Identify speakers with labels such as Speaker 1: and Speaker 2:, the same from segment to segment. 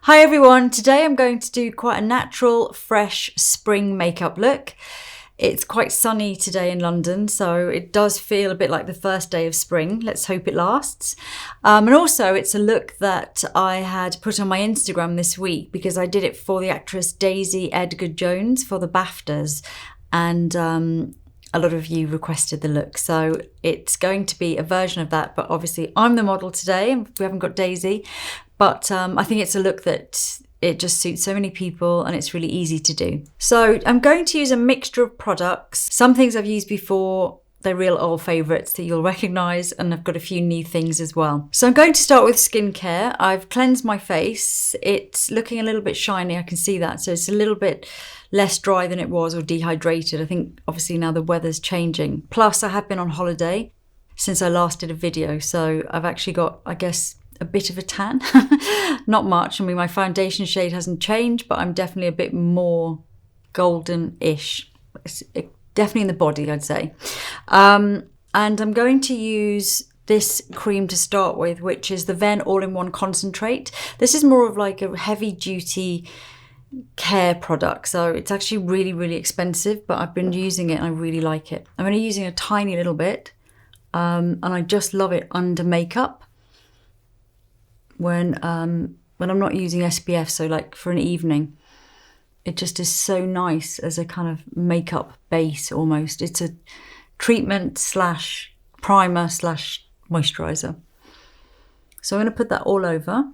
Speaker 1: Hi everyone, today I'm going to do quite a natural, fresh spring makeup look. It's quite sunny today in London, so it does feel a bit like the first day of spring. Let's hope it lasts. And also it's a look that I had put on my Instagram this week because I did it for the actress Daisy Edgar Jones for the BAFTAs, and a lot of you requested the look. So it's going to be a version of that, but obviously I'm the model today and we haven't got Daisy. But I think it's a look that it just suits so many people and it's really easy to do. So I'm going to use a mixture of products. Some things I've used before, they're real old favourites that you'll recognise, and I've got a few new things as well. So I'm going to start with skincare. I've cleansed my face. It's looking a little bit shiny, I can see that. So it's a little bit less dry than it was, or dehydrated. I think obviously now the weather's changing. Plus I have been on holiday since I last did a video. So I've actually got, I guess, a bit of a tan. Not much. I mean, my foundation shade hasn't changed, but I'm definitely a bit more golden-ish. Definitely in the body, I'd say. And I'm going to use this cream to start with, which is the Venn All-in-One Concentrate. This is more of like a heavy-duty care product, so it's actually really, really expensive, but I've been using it and I really like it. I'm only using a tiny little bit, and I just love it under makeup. When I'm not using SPF, so like for an evening, it just is so nice as a kind of makeup base almost. It's a treatment slash primer slash moisturizer. So I'm going to put that all over.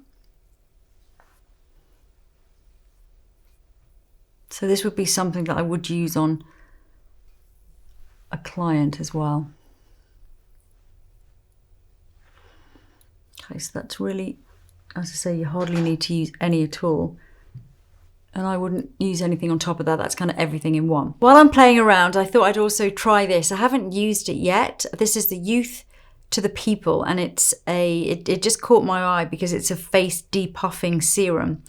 Speaker 1: So this would be something that I would use on a client as well. Okay, so that's really, as I say, you hardly need to use any at all. And I wouldn't use anything on top of that. That's kind of everything in one. While I'm playing around, I thought I'd also try this. I haven't used it yet. This is the Youth to the People, and it just caught my eye because it's a face depuffing serum.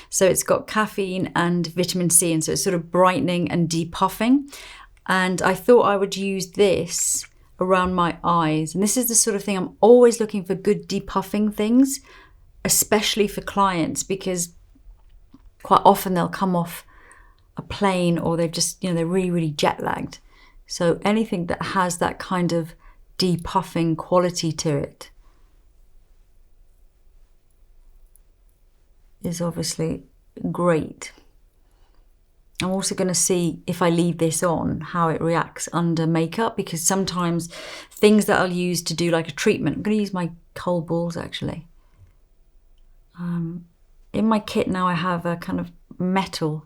Speaker 1: So it's got caffeine and vitamin C, and so it's sort of brightening and depuffing. And I thought I would use this around my eyes. And this is the sort of thing I'm always looking for, good depuffing things, especially for clients, because quite often they'll come off a plane or they've just, they're really, really jet lagged. So anything that has that kind of depuffing quality to it is obviously great. I'm also going to see if I leave this on, how it reacts under makeup, because sometimes things that I'll use to do like a treatment, I'm going to use my cold balls actually. In my kit now I have a kind of metal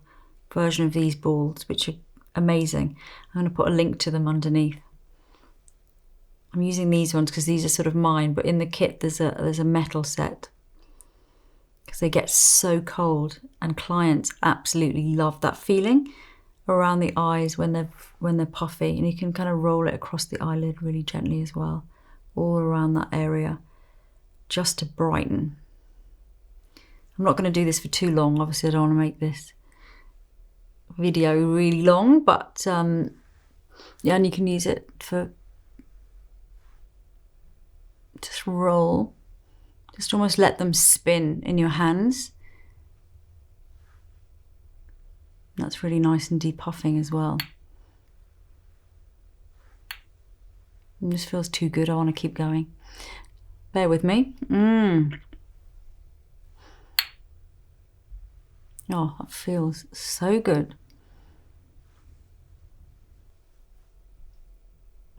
Speaker 1: version of these balls, which are amazing. I'm going to put a link to them underneath. I'm using these ones because these are sort of mine, but in the kit there's a metal set because they get so cold, and clients absolutely love that feeling around the eyes when they're puffy, and you can kind of roll it across the eyelid really gently as well, all around that area, just to brighten. I'm not going to do this for too long. Obviously, I don't want to make this video really long, but yeah, and you can use it for just roll, just almost let them spin in your hands. That's really nice and depuffing as well. It just feels too good. I want to keep going. Bear with me. Oh, that feels so good.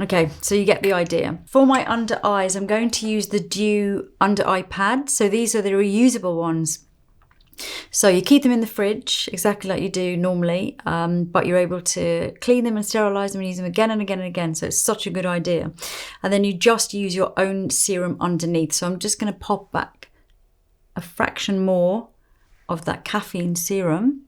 Speaker 1: Okay, so you get the idea. For my under eyes, I'm going to use the Dieux under eye pads. So these are the reusable ones. So you keep them in the fridge, exactly like you do normally, but you're able to clean them and sterilize them and use them again and again and again. So it's such a good idea. And then you just use your own serum underneath. So I'm just going to pop back a fraction more of that caffeine serum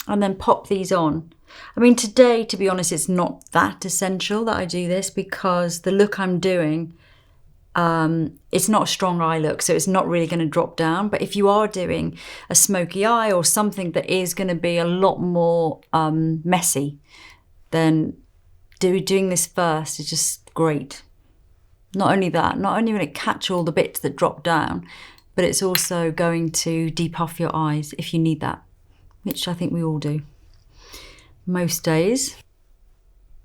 Speaker 1: and then pop these on. I mean, today, to be honest, it's not that essential that I do this because the look I'm doing, it's not a strong eye look, so it's not really going to drop down. But if you are doing a smoky eye or something that is going to be a lot more messy, then doing this first is just great. Not only that, not only will it catch all the bits that drop down, but it's also going to depuff your eyes if you need that, which I think we all do most days.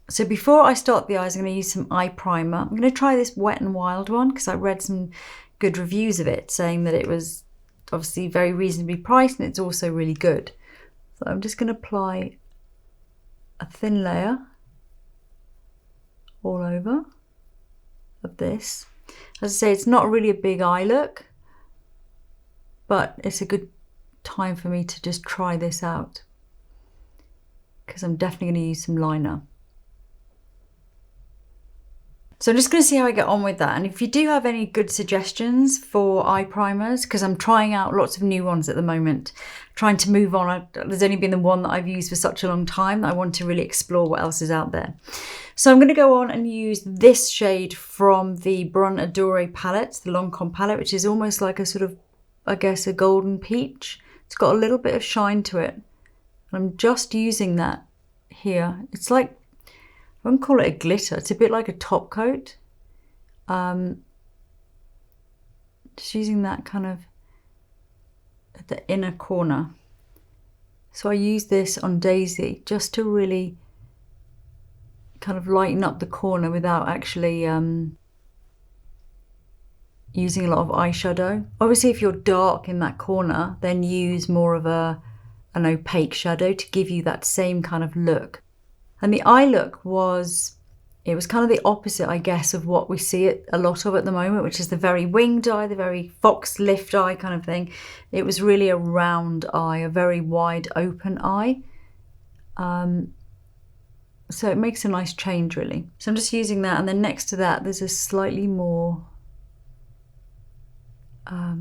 Speaker 1: So before I start the eyes, I'm going to use some eye primer. I'm going to try this Wet n Wild one because I read some good reviews of it saying that it was obviously very reasonably priced and it's also really good. So I'm just going to apply a thin layer all over of this. As I say, it's not really a big eye look, but it's a good time for me to just try this out because I'm definitely going to use some liner. So I'm just going to see how I get on with that. And if you do have any good suggestions for eye primers, because I'm trying out lots of new ones at the moment, trying to move on. There's only been the one that I've used for such a long time that I want to really explore what else is out there. So I'm going to go on and use this shade from the Brun Adore palette, the Lancôme palette, which is almost like a sort of, I guess, a golden peach. It's got a little bit of shine to it. I'm just using that here. It's like, I wouldn't call it a glitter, it's a bit like a top coat. Just using that kind of at the inner corner. So I use this on Daisy just to really kind of lighten up the corner without actually using a lot of eyeshadow. Obviously if you're dark in that corner, then use more of an opaque shadow to give you that same kind of look. And the eye look it was kind of the opposite, I guess, of what we see a lot of at the moment, which is the very winged eye, the very fox lift eye kind of thing. It was really a round eye, a very wide open eye. So it makes a nice change really. So I'm just using that, and then next to that there's a slightly more, I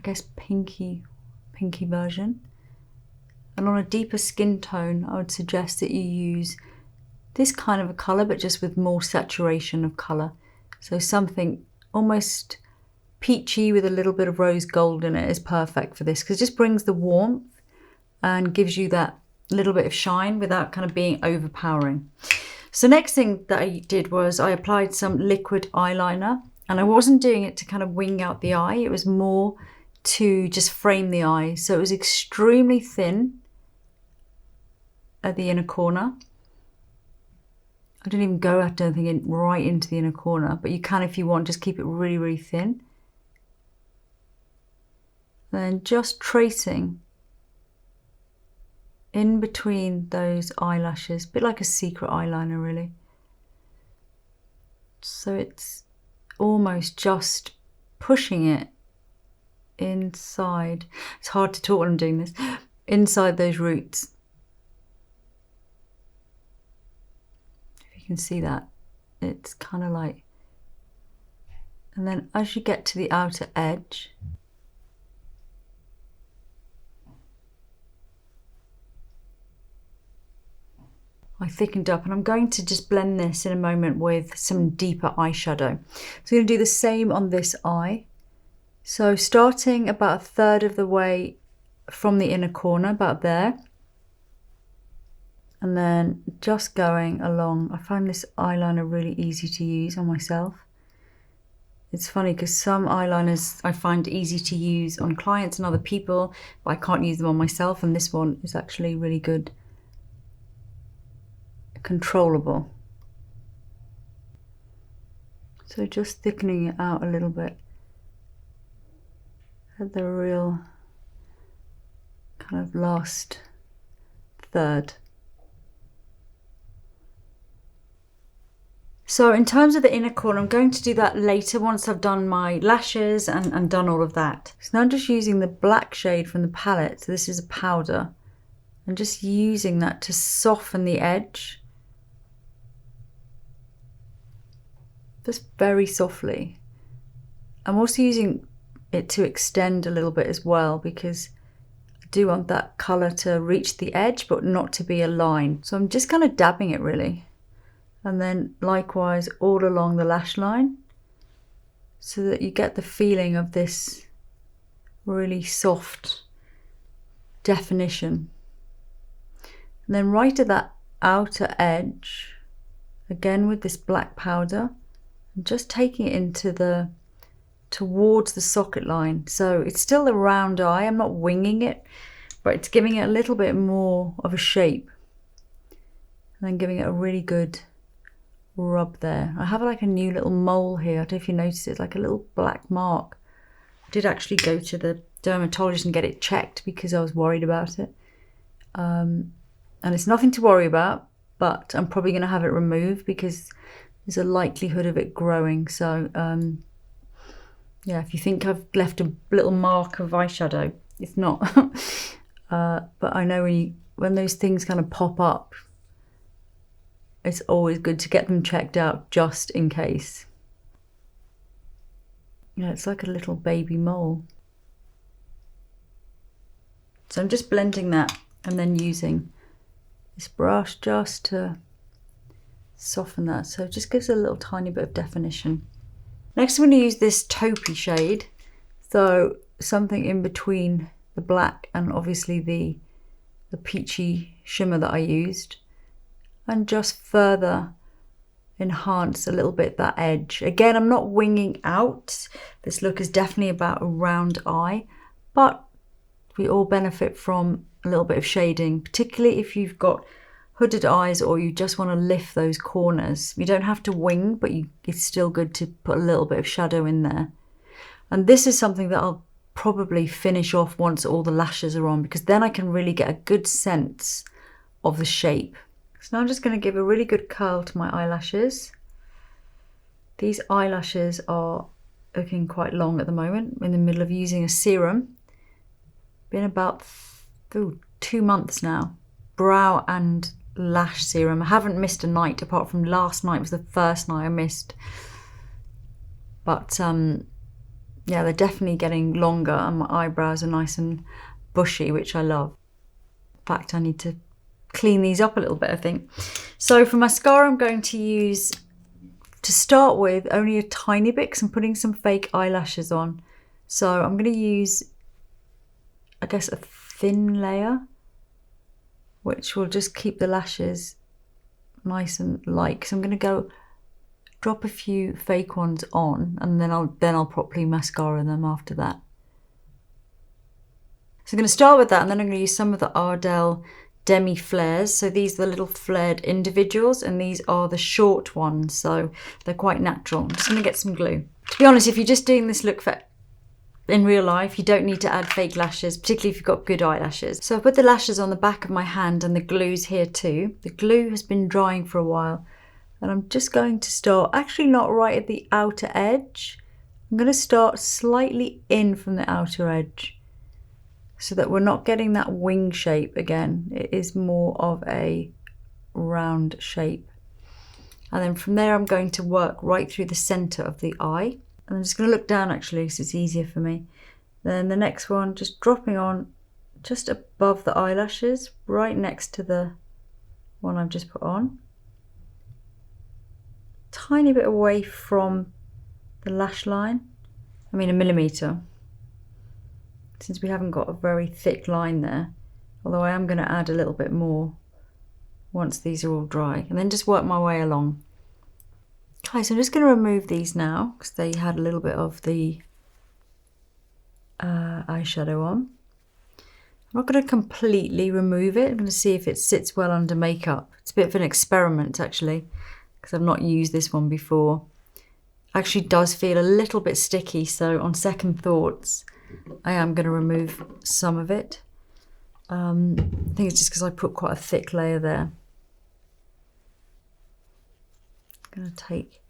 Speaker 1: guess pinky version. And on a deeper skin tone, I would suggest that you use this kind of a colour, but just with more saturation of colour. So something almost peachy with a little bit of rose gold in it is perfect for this, because it just brings the warmth and gives you that little bit of shine without kind of being overpowering. So next thing that I did was I applied some liquid eyeliner, and I wasn't doing it to kind of wing out the eye. It was more to just frame the eye. So it was extremely thin at the inner corner. I don't even go, I don't think, right into the inner corner, but you can, if you want, just keep it really, really thin. Then just tracing in between those eyelashes, a bit like a secret eyeliner really. So it's almost just pushing it inside. It's hard to talk when I'm doing this. Inside those roots. You can see that it's kind of like, and then as you get to the outer edge, I thickened up, and I'm going to just blend this in a moment with some deeper eyeshadow. So I'm going to do the same on this eye. So starting about a third of the way from the inner corner, about there, and then just going along. I find this eyeliner really easy to use on myself. It's funny because some eyeliners I find easy to use on clients and other people, but I can't use them on myself, and this one is actually really good, controllable. So just thickening it out a little bit at the real kind of last third. So in terms of the inner corner, I'm going to do that later once I've done my lashes and done all of that. So now I'm just using the black shade from the palette. So this is a powder. I'm just using that to soften the edge. Just very softly. I'm also using it to extend a little bit as well, because I do want that colour to reach the edge but not to be a line. So I'm just kind of dabbing it really. And then likewise all along the lash line, so that you get the feeling of this really soft definition. And then right at that outer edge, again with this black powder, I'm just taking it into the towards the socket line. So it's still a round eye. I'm not winging it, but it's giving it a little bit more of a shape. And then giving it a really good rub there. I have like a new little mole here. I don't know if you noticed it, it's like a little black mark. I did actually go to the dermatologist and get it checked because I was worried about it. And it's nothing to worry about, but I'm probably going to have it removed because there's a likelihood of it growing. So yeah, if you think I've left a little mark of eyeshadow, it's not. But I know when those things kind of pop up, it's always good to get them checked out just in case. Yeah, it's like a little baby mole. So I'm just blending that and then using this brush just to soften that. So it just gives a little tiny bit of definition. Next I'm going to use this taupey shade. So something in between the black and obviously the peachy shimmer that I used. And just further enhance a little bit that edge. Again, I'm not winging out. This look is definitely about a round eye, but we all benefit from a little bit of shading, particularly if you've got hooded eyes or you just want to lift those corners. You don't have to wing, but it's still good to put a little bit of shadow in there. And this is something that I'll probably finish off once all the lashes are on, because then I can really get a good sense of the shape. So now I'm just going to give a really good curl to my eyelashes. These eyelashes are looking quite long at the moment. I'm in the middle of using a serum. Been about 2 months now. Brow and lash serum. I haven't missed a night apart from last night was the first night I missed. But yeah, they're definitely getting longer and my eyebrows are nice and bushy, which I love. In fact, I need to clean these up a little bit, I think. So for mascara, I'm going to use, to start with, only a tiny bit because I'm putting some fake eyelashes on. So I'm going to use, I guess, a thin layer, which will just keep the lashes nice and light. So I'm going to go drop a few fake ones on, and then I'll properly mascara them after that. So I'm going to start with that, and then I'm going to use some of the Ardell demi flares. So these are the little flared individuals, and these are the short ones, so they're quite natural. I'm just going to get some glue. To be honest, if you're just doing this look for in real life, you don't need to add fake lashes, particularly if you've got good eyelashes. So I put the lashes on the back of my hand and the glue's here too. The glue has been drying for a while, and I'm just going to start, actually not right at the outer edge. I'm going to start slightly in from the outer edge, so that we're not getting that wing shape again. It is more of a round shape. And then from there, I'm going to work right through the center of the eye. And I'm just going to look down actually, because it's easier for me. Then the next one, just dropping on just above the eyelashes, right next to the one I've just put on. Tiny bit away from the lash line. I mean, 1 millimeter. Since we haven't got a very thick line there, although I am going to add a little bit more once these are all dry, and then just work my way along. Okay, so I'm just going to remove these now because they had a little bit of the eyeshadow on. I'm not going to completely remove it. I'm going to see if it sits well under makeup. It's a bit of an experiment actually, because I've not used this one before. Actually does feel a little bit sticky, so on second thoughts I am going to remove some of it. I think it's just because I put quite a thick layer there. I'm going to take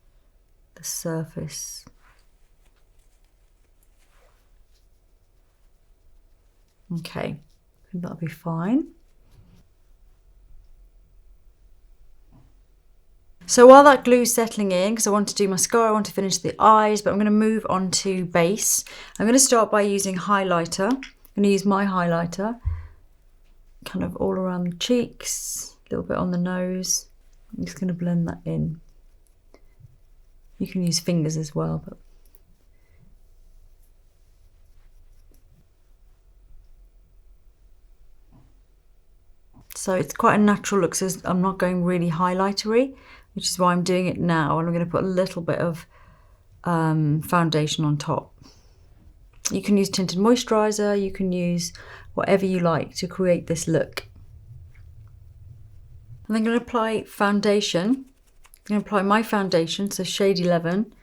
Speaker 1: the surface. Okay, I think that'll be fine. So while that glue's settling in, because I want to do mascara, I want to finish the eyes, but I'm going to move on to base. I'm going to start by using highlighter. I'm going to use my highlighter, kind of all around the cheeks, a little bit on the nose. I'm just going to blend that in. You can use fingers as well, but so it's quite a natural look, so I'm not going really highlightery, which is why I'm doing it now, and I'm going to put a little bit of foundation on top. You can use tinted moisturiser, you can use whatever you like to create this look. And I'm going to apply foundation. I'm going to apply my foundation, so shade 11.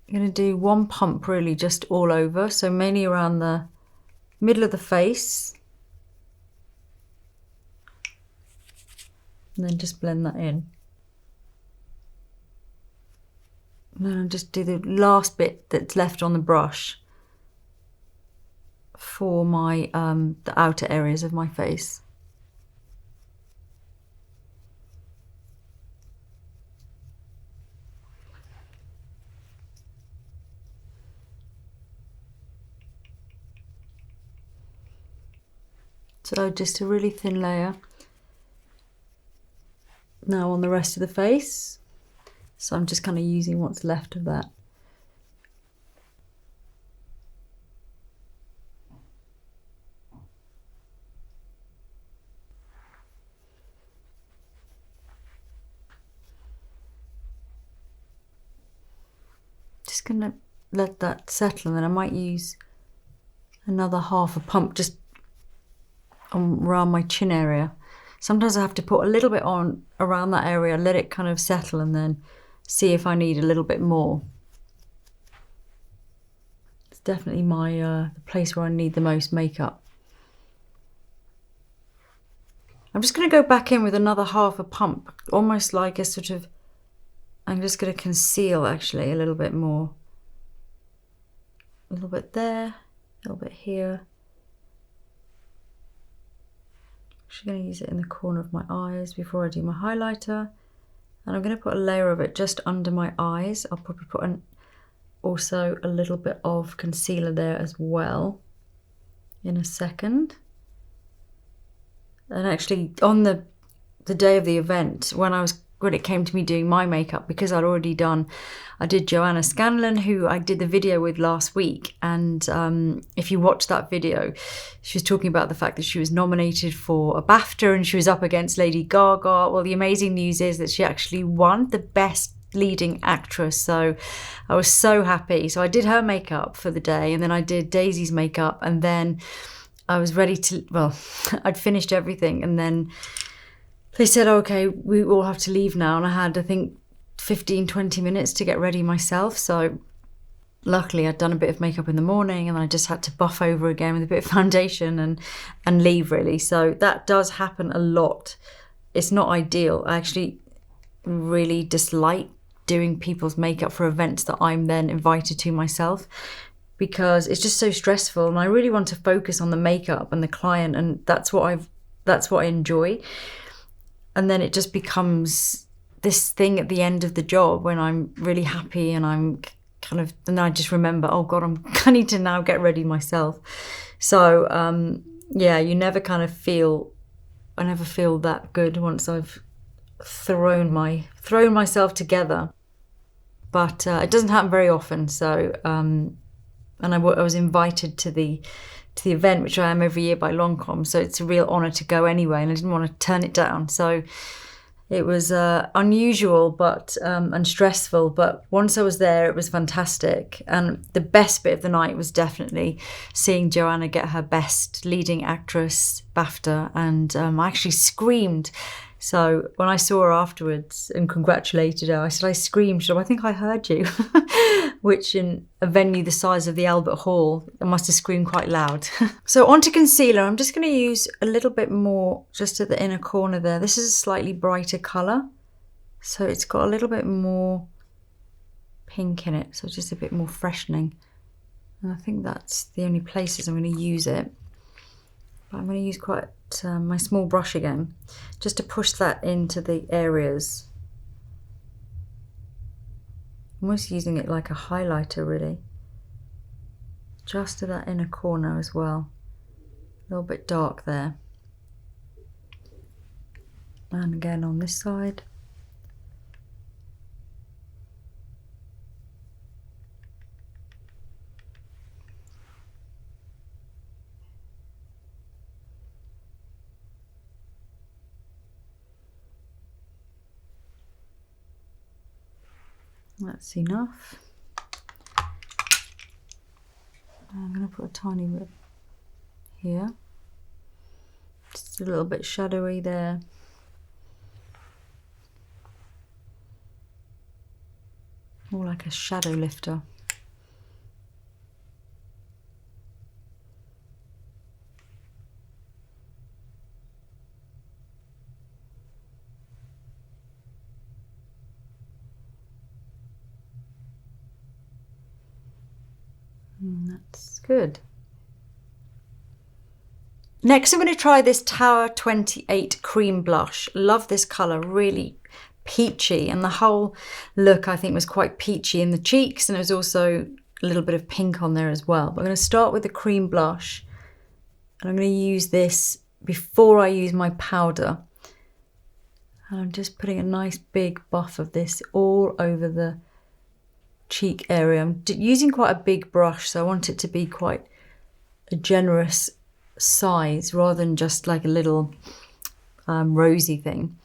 Speaker 1: I'm going to do one pump really just all over, so mainly around the middle of the face. And then just blend that in. And then I'll just do the last bit that's left on the brush for my the outer areas of my face. So just a really thin layer. Now on the rest of the face. So I'm just kind of using what's left of that. Just gonna let that settle, and then I might use another half a pump just around my chin area. Sometimes I have to put a little bit on around that area, let it kind of settle, and then see if I need a little bit more. It's definitely my the place where I need the most makeup. I'm just going to go back in with another half a pump, almost like a sort of, I'm just going to conceal actually a little bit more. A little bit there, a little bit here. I'm going to use it in the corner of my eyes before I do my highlighter, and I'm going to put a layer of it just under my eyes. I'll probably put also a little bit of concealer there as well in a second. And actually on the day of the event, when it came to me doing my makeup, because I did Joanna Scanlon, who I did the video with last week, and if you watch that video, she was talking about the fact that she was nominated for a BAFTA and she was up against Lady Gaga. Well, the amazing news is that she actually won the Best Leading Actress, so I was so happy. So I did her makeup for the day, and then I did Daisy's makeup, and then I was ready to, well, I'd finished everything, and then they said, oh, okay, we all have to leave now. And I had, I think, 15-20 minutes to get ready myself. So luckily I'd done a bit of makeup in the morning, and then I just had to buff over again with a bit of foundation and leave really. So that does happen a lot. It's not ideal. I actually really dislike doing people's makeup for events that I'm then invited to myself, because it's just so stressful, and I really want to focus on the makeup and the client, and that's what I enjoy. And then it just becomes this thing at the end of the job when I'm really happy, and I'm kind of, and I just remember, oh God, I need to now get ready myself. So yeah, you never kind of feel, I never feel that good once I've thrown myself together. But it doesn't happen very often. So and I was invited to the event, which I am every year by Lancôme, so it's a real honour to go anyway, and I didn't want to turn it down. So it was unusual but and stressful, but once I was there, it was fantastic. And the best bit of the night was definitely seeing Joanna get her Best Leading Actress BAFTA, and I actually screamed. So when I saw her afterwards and congratulated her, I said, I screamed. She said, I think I heard you, which in a venue the size of the Albert Hall, I must have screamed quite loud. So onto concealer, I'm just going to use a little bit more just at the inner corner there. This is a slightly brighter colour, so it's got a little bit more pink in it, so just a bit more freshening. And I think that's the only places I'm going to use it. But I'm going to use quite my small brush again, just to push that into the areas. I'm almost using it like a highlighter really, just to that inner corner as well. A little bit dark there. And again on this side. That's enough. I'm going to put a tiny bit here. Just a little bit shadowy there. More like a shadow lifter. That's good. Next I'm going to try this Tower 28 cream blush. Love this colour, really peachy, and the whole look I think was quite peachy in the cheeks, and there was also a little bit of pink on there as well. But I'm going to start with the cream blush, and I'm going to use this before I use my powder. And I'm just putting a nice big buff of this all over the cheek area. I'm using quite a big brush, so I want it to be quite a generous size rather than just like a little rosy thing.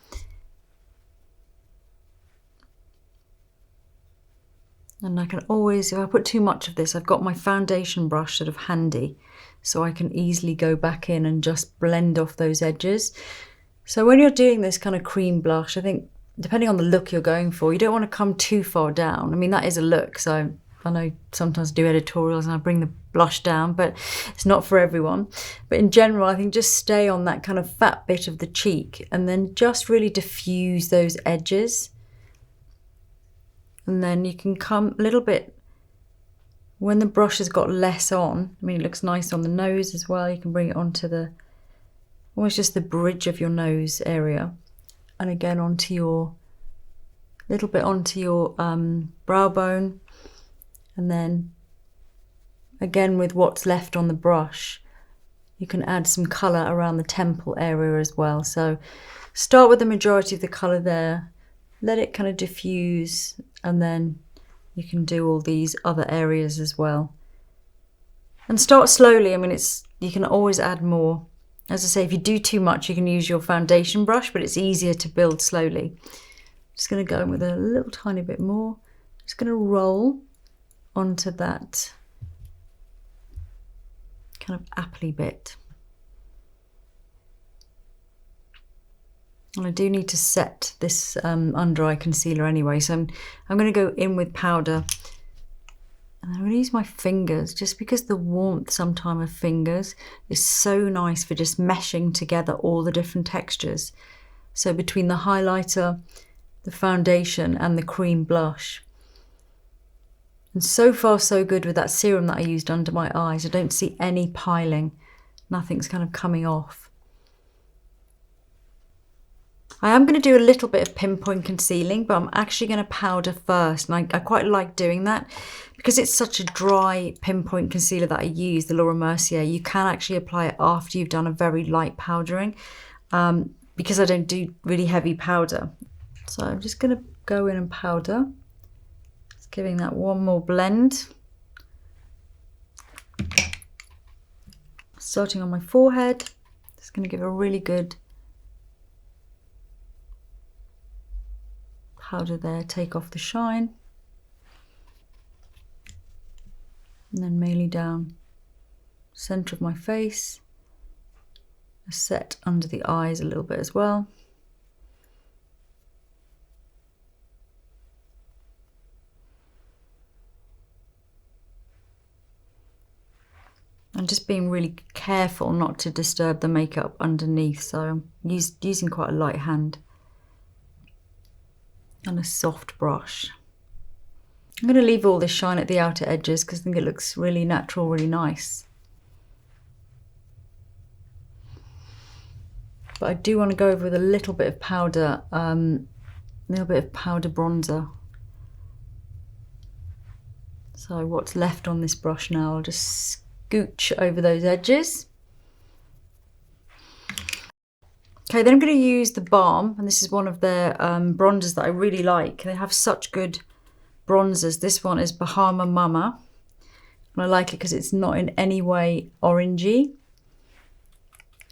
Speaker 1: And I can always, if I put too much of this, I've got my foundation brush sort of handy, so I can easily go back in and just blend off those edges. So when you're doing this kind of cream blush, I think depending on the look you're going for, you don't want to come too far down. I mean, that is a look, so I know sometimes I do editorials and I bring the blush down, but it's not for everyone. But in general, I think just stay on that kind of fat bit of the cheek and then just really diffuse those edges. And then you can come a little bit, when the brush has got less on, I mean, it looks nice on the nose as well. You can bring it onto the, almost just the bridge of your nose area. And again, onto your, little bit onto your brow bone. And then again, with what's left on the brush, you can add some colour around the temple area as well. So start with the majority of the colour there, let it kind of diffuse, and then you can do all these other areas as well. And start slowly. I mean, you can always add more. As I say, if you do too much, you can use your foundation brush, but it's easier to build slowly. Just going to go in with a little tiny bit more. Just going to roll onto that kind of appley bit. And I do need to set this under eye concealer anyway, so I'm going to go in with powder. And I'm going to use my fingers, just because the warmth sometimes of fingers is so nice for just meshing together all the different textures. So between the highlighter, the foundation and the cream blush. And so far so good with that serum that I used under my eyes. I don't see any piling. Nothing's kind of coming off. I am going to do a little bit of pinpoint concealing, but I'm actually going to powder first. And I quite like doing that because it's such a dry pinpoint concealer that I use, the Laura Mercier. You can actually apply it after you've done a very light powdering because I don't do really heavy powder. So I'm just going to go in and powder. Just giving that one more blend. Starting on my forehead, just going to give a really good powder there, take off the shine, and then mainly down center of my face, a set under the eyes a little bit as well. I'm just being really careful not to disturb the makeup underneath, so I'm using quite a light hand and a soft brush. I'm going to leave all this shine at the outer edges because I think it looks really natural, really nice. But I do want to go over with a little bit of powder, bronzer. So what's left on this brush now, I'll just scooch over those edges. Okay, then I'm going to use the Balm, and this is one of their bronzers that I really like. They have such good bronzers. This one is Bahama Mama, and I like it because it's not in any way orangey.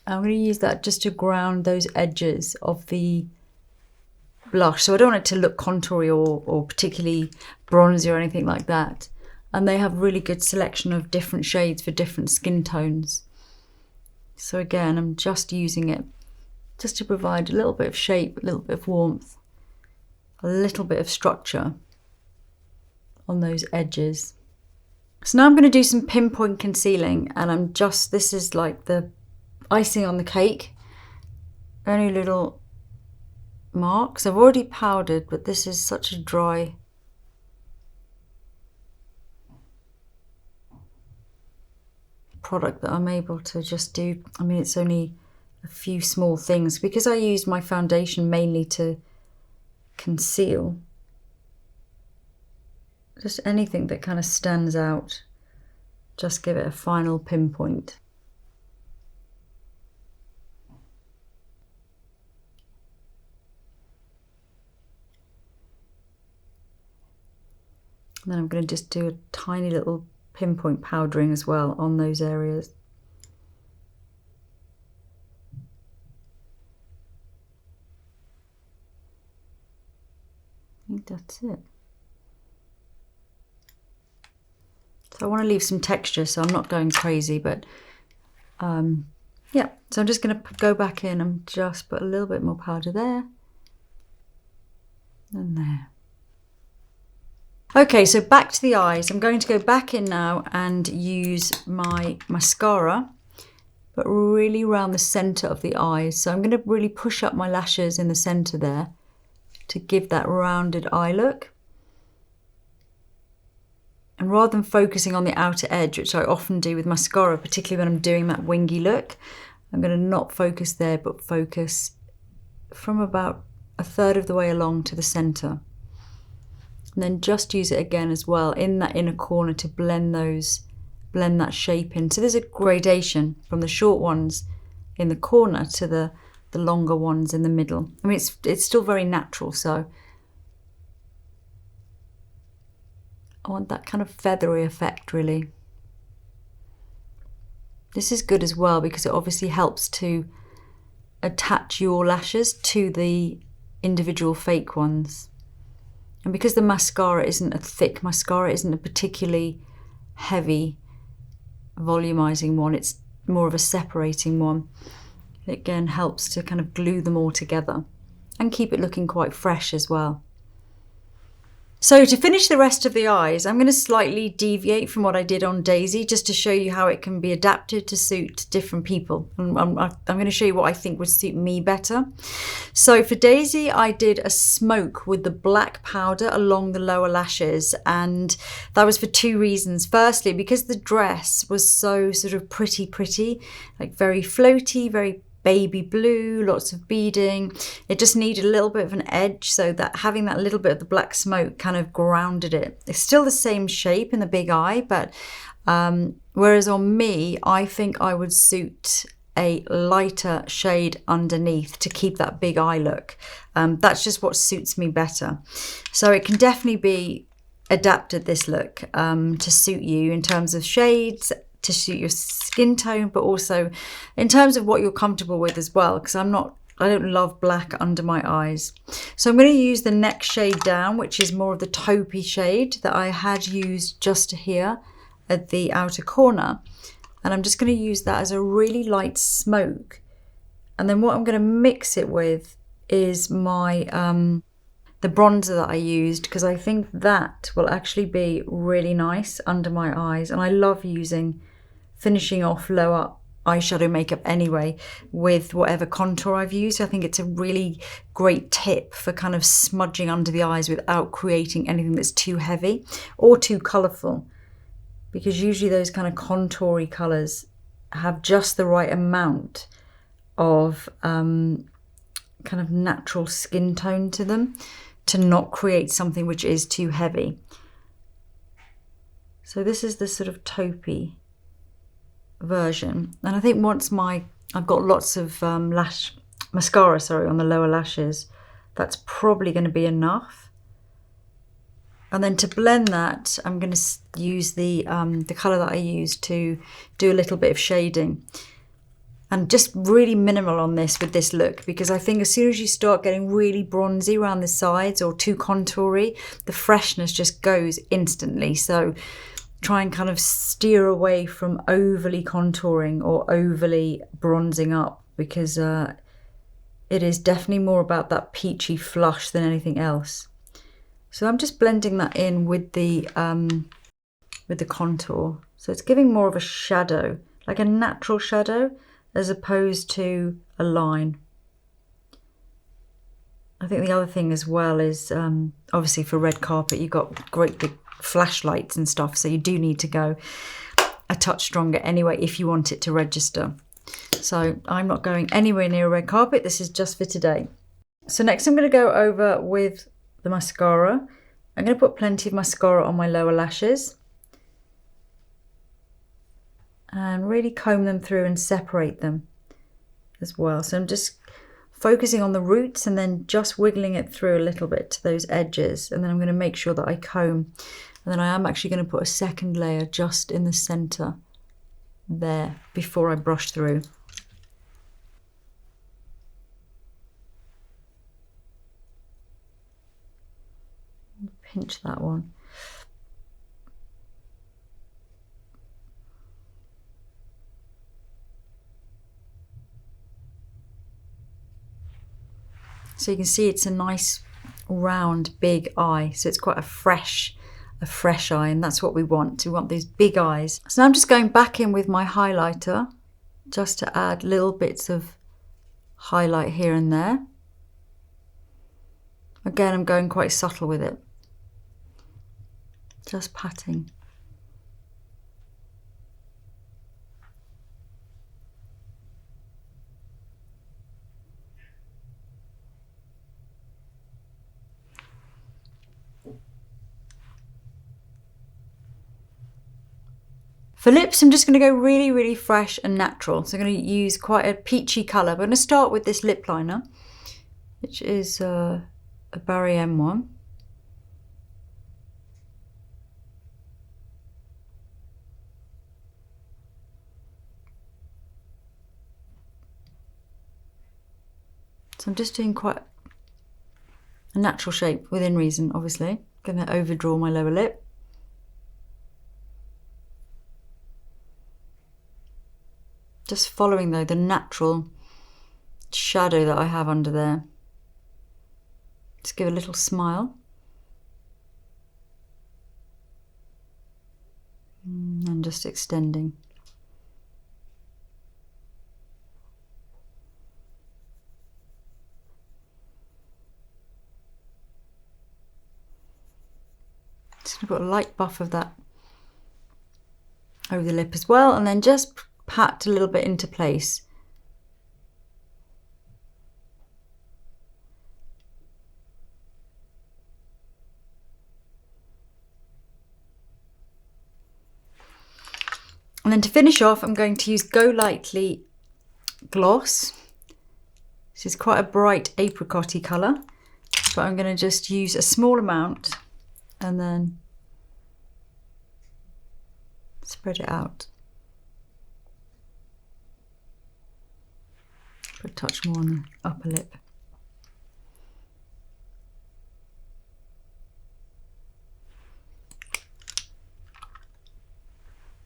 Speaker 1: I'm going to use that just to ground those edges of the blush, so I don't want it to look contoury or particularly bronzy or anything like that. And they have really good selection of different shades for different skin tones. So again, I'm just using it just to provide a little bit of shape, a little bit of warmth, a little bit of structure on those edges. So now I'm going to do some pinpoint concealing, and this is like the icing on the cake. Only little marks. I've already powdered, but this is such a dry product that I'm able to just do. I mean, it's only a few small things because I use my foundation mainly to conceal. Just anything that kind of stands out, just give it a final pinpoint. And then I'm going to just do a tiny little pinpoint powdering as well on those areas. I think that's it. So I want to leave some texture, so I'm not going crazy, but yeah. So I'm just going to go back in and just put a little bit more powder there and there. Okay, so back to the eyes. I'm going to go back in now and use my mascara, but really around the centre of the eyes. So I'm going to really push up my lashes in the centre there to give that rounded eye look. And rather than focusing on the outer edge, which I often do with mascara, particularly when I'm doing that wingy look, I'm going to not focus there, but focus from about a third of the way along to the centre. And then just use it again as well in that inner corner to blend that shape in. So there's a gradation from the short ones in the corner to the longer ones in the middle. I mean, it's still very natural, so I want that kind of feathery effect, really. This is good as well because it obviously helps to attach your lashes to the individual fake ones. And because the mascara isn't a thick mascara, isn't a particularly heavy volumizing one, it's more of a separating one. It again helps to kind of glue them all together and keep it looking quite fresh as well. So to finish the rest of the eyes, I'm going to slightly deviate from what I did on Daisy just to show you how it can be adapted to suit different people. I'm going to show you what I think would suit me better. So for Daisy, I did a smoke with the black powder along the lower lashes, and that was for two reasons. Firstly, because the dress was so sort of pretty, like very floaty, very baby blue, lots of beading. It just needed a little bit of an edge, so that having that little bit of the black smoke kind of grounded it. It's still the same shape in the big eye, but whereas on me, I think I would suit a lighter shade underneath to keep that big eye look. That's just what suits me better. So it can definitely be adapted, this look, to suit you in terms of shades, to suit your skin tone, but also in terms of what you're comfortable with as well, because I don't love black under my eyes. So I'm going to use the next shade down, which is more of the taupey shade that I had used just here at the outer corner. And I'm just going to use that as a really light smoke. And then what I'm going to mix it with is my the bronzer that I used, because I think that will actually be really nice under my eyes. And I love finishing off lower eyeshadow makeup anyway with whatever contour I've used. I think it's a really great tip for kind of smudging under the eyes without creating anything that's too heavy or too colourful, because usually those kind of contoury colours have just the right amount of kind of natural skin tone to them to not create something which is too heavy. So this is the sort of taupey version, and I think once I've got lots of mascara on the lower lashes, that's probably going to be enough. And then to blend that, I'm going to use the colour that I used to do a little bit of shading. And just really minimal on this with this look, because I think as soon as you start getting really bronzy around the sides or too contoury, the freshness just goes instantly. So try and kind of steer away from overly contouring or overly bronzing up, because it is definitely more about that peachy flush than anything else. So I'm just blending that in with the contour. So it's giving more of a shadow, like a natural shadow, as opposed to a line. I think the other thing as well is, obviously for red carpet, you've got great big flashlights and stuff, so you do need to go a touch stronger anyway if you want it to register. So I'm not going anywhere near a red carpet, this is just for today. So next I'm going to go over with the mascara. I'm going to put plenty of mascara on my lower lashes and really comb them through and separate them as well. So I'm just focusing on the roots and then just wiggling it through a little bit to those edges, and then I'm going to make sure that I comb, and then I am actually going to put a second layer just in the center there before I brush through. Pinch that one. So you can see it's a nice round big eye, so it's quite a fresh eye, and that's what we want. We want these big eyes. So now I'm just going back in with my highlighter just to add little bits of highlight here and there. Again, I'm going quite subtle with it, just patting. For lips, I'm just going to go really, really fresh and natural. So I'm going to use quite a peachy colour. I'm going to start with this lip liner, which is a Barry M one. So I'm just doing quite a natural shape within reason, obviously. I'm going to overdraw my lower lip. Just following though the natural shadow that I have under there. Just give a little smile. And just extending. Just going to put a light buff of that over the lip as well, and then just pat a little bit into place. And then to finish off, I'm going to use Go Lightly Gloss. This is quite a bright apricot-y colour, but I'm going to just use a small amount and then spread it out. Put a touch more on the upper lip.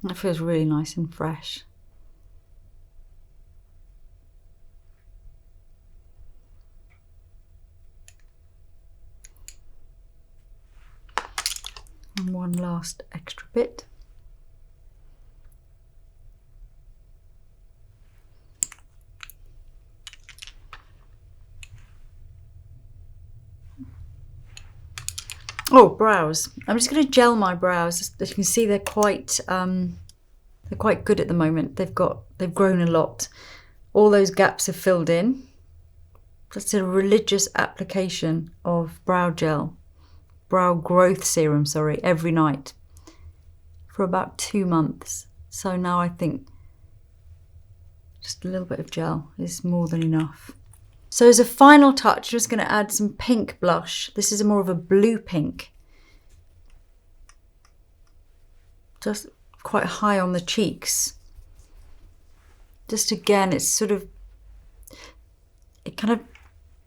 Speaker 1: That feels really nice and fresh. And one last extra bit. Oh, brows. I'm just going to gel my brows. As you can see, they're quite good at the moment. They've grown a lot. All those gaps are filled in. Just a religious application of brow growth serum, every night for about 2 months. So now I think just a little bit of gel is more than enough. So as a final touch, I'm just going to add some pink blush. This is more of a blue pink. Just quite high on the cheeks. Just again, it's sort of, it kind of,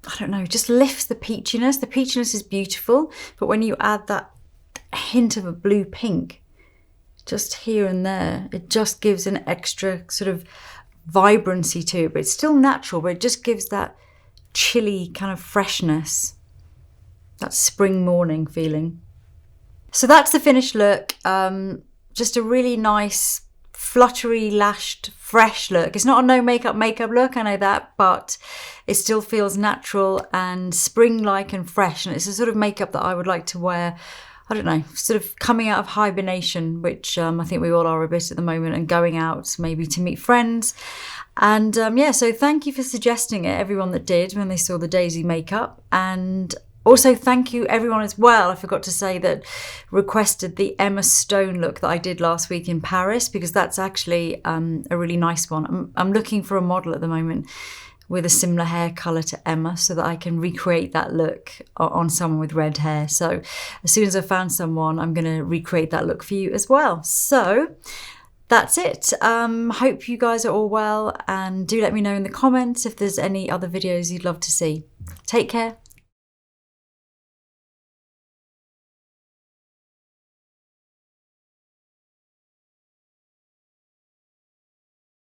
Speaker 1: I don't know, just lifts the peachiness. The peachiness is beautiful, but when you add that hint of a blue pink, just here and there, it just gives an extra sort of vibrancy to it, but it's still natural, but it just gives that chilly kind of freshness, that spring morning feeling. So that's the finished look. Just a really nice, fluttery, lashed, fresh look. It's not a no makeup look, I know that, but it still feels natural and spring-like and fresh. And it's a sort of makeup that I would like to wear, I don't know, sort of coming out of hibernation, which I think we all are a bit at the moment, and going out maybe to meet friends. And yeah, so thank you for suggesting it, everyone that did when they saw the Daisy makeup. And also thank you everyone as well, I forgot to say, that requested the Emma Stone look that I did last week in Paris, because that's actually a really nice one. I'm looking for a model at the moment with a similar hair colour to Emma, so that I can recreate that look on someone with red hair. So as soon as I found someone, I'm going to recreate that look for you as well. So that's it. Hope you guys are all well, and do let me know in the comments if there's any other videos you'd love to see. Take care.